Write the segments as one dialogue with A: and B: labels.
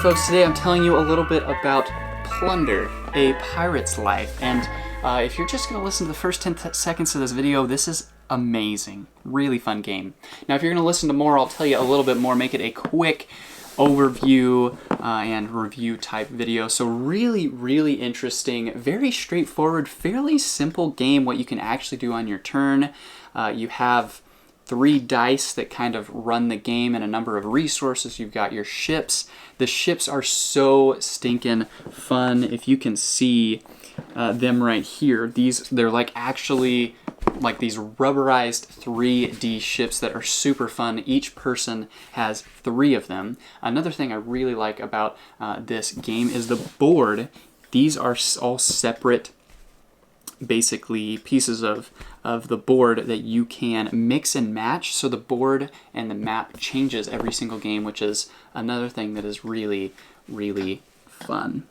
A: folks, today I'm telling you a little bit about Plunder, a pirate's life. And if you're just going to listen to the first 10 seconds of this video, this is amazing. Really fun game. Now if you're going to listen to more, I'll tell you a little bit more, make it a quick overview and review type video. So really interesting, very straightforward, fairly simple game, what you can actually do on your turn. You have 3 dice that kind of run the game and a number of resources. You've got your ships. The ships are so stinking fun. If you can see them right here, they're like actually like these rubberized 3D ships that are super fun. Each person has 3 of them. Another thing I really like about this game is the board. These are all separate basically pieces of the board that you can mix and match, so the board and the map changes every single game, which is another thing that is really fun.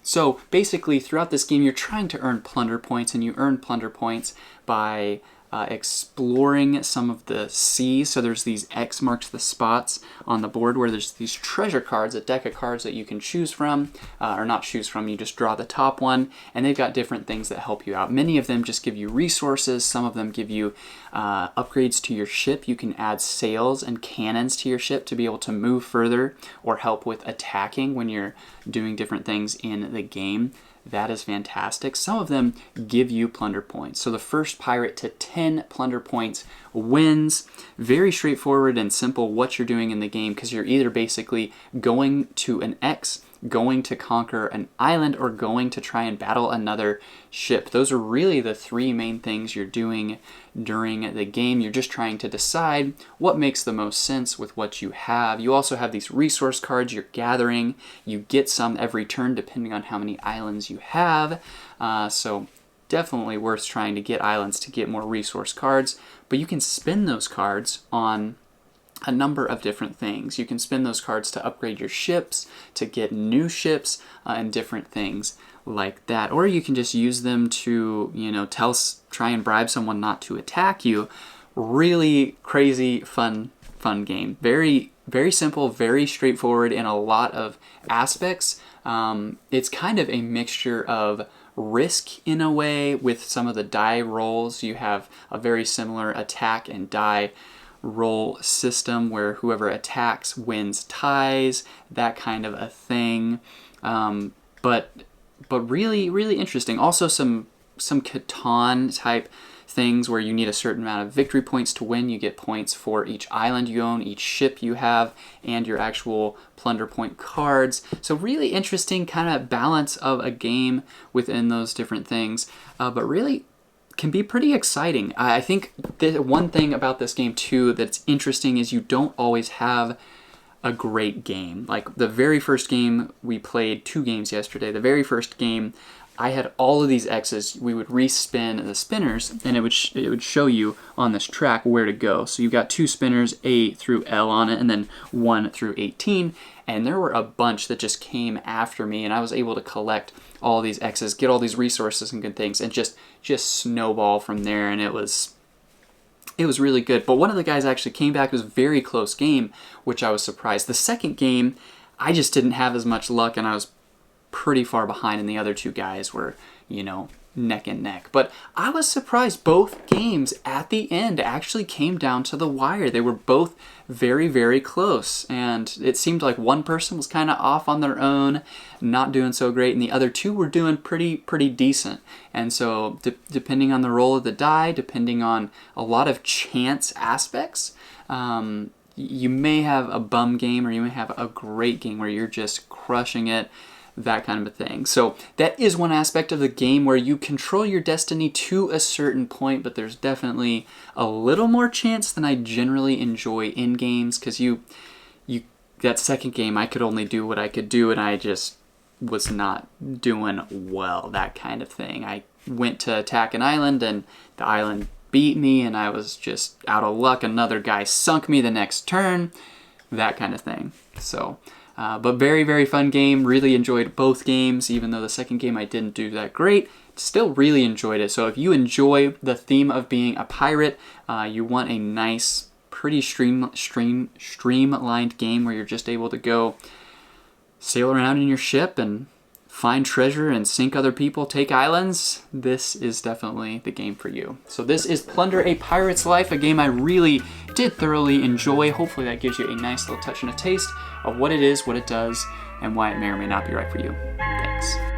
A: So basically throughout this game you're trying to earn plunder points, and you earn plunder points by exploring some of the seas. So there's these X marks the spots on the board where there's these treasure cards, a deck of cards that you can choose from, or not choose from, you just draw the top one, and they've got different things that help you out. Many of them just give you resources, some of them give you upgrades to your ship. You can add sails and cannons to your ship to be able to move further or help with attacking when you're doing different things in the game. That is fantastic. Some of them give you plunder points. So the first pirate to 10 plunder points wins. Very straightforward and simple what you're doing in the game, because you're either basically going to an X, going to conquer an island, or going to try and battle another ship. Those are really the 3 main things you're doing during the game. You're just trying to decide what makes the most sense with what you have. You also have these resource cards you're gathering. You get some every turn depending on how many islands you have. So definitely worth trying to get islands to get more resource cards. But you can spend those cards on a number of different things. You can spend those cards to upgrade your ships, to get new ships, and different things like that. Or you can just use them to, try and bribe someone not to attack you. Really crazy, fun game. Very simple, very straightforward in a lot of aspects. It's kind of a mixture of Risk in a way with some of the die rolls. You have a very similar attack and die roll system where whoever attacks wins ties, that kind of a thing. But really interesting. Also some Catan type things where you need a certain amount of victory points to win. You get points for each island you own, each ship you have, and your actual plunder point cards. So really interesting kind of balance of a game within those different things, but really can be pretty exciting. I think the one thing about this game too that's interesting is you don't always have a great game. Like the very first game, we played 2 games yesterday. The very first game, I had all of these X's. We would respin the spinners, and it would show you on this track where to go. So you've got 2 spinners, A through L on it, and then 1 through 18. And there were a bunch that just came after me, and I was able to collect all these X's, get all these resources and good things, and just snowball from there. And it was really good. But one of the guys actually came back. It was a very close game, which I was surprised. The second game, I just didn't have as much luck, and I was pretty far behind, and the other 2 guys were, neck and neck. But I was surprised. Both games at the end actually came down to the wire. They were both very close, and it seemed like one person was kind of off on their own, not doing so great, and the other 2 were doing pretty decent. And so depending on the roll of the die, depending on a lot of chance aspects, you may have a bum game, or you may have a great game where you're just crushing it, that kind of a thing. So that is one aspect of the game where you control your destiny to a certain point, but there's definitely a little more chance than I generally enjoy in games, because that second game I could only do what I could do, and I just was not doing well, that kind of thing. I went to attack an island, and the island beat me, and I was just out of luck. Another guy sunk me the next turn, that kind of thing. So but very fun game. Really enjoyed both games, even though the second game I didn't do that great. Still really enjoyed it. So if you enjoy the theme of being a pirate, you want a nice, pretty streamlined game where you're just able to go sail around in your ship and find treasure and sink other people, take islands, this is definitely the game for you. So this is Plunder: A Pirate's Life, a game I really did thoroughly enjoy. Hopefully that gives you a nice little touch and a taste of what it is, what it does, and why it may or may not be right for you. Thanks.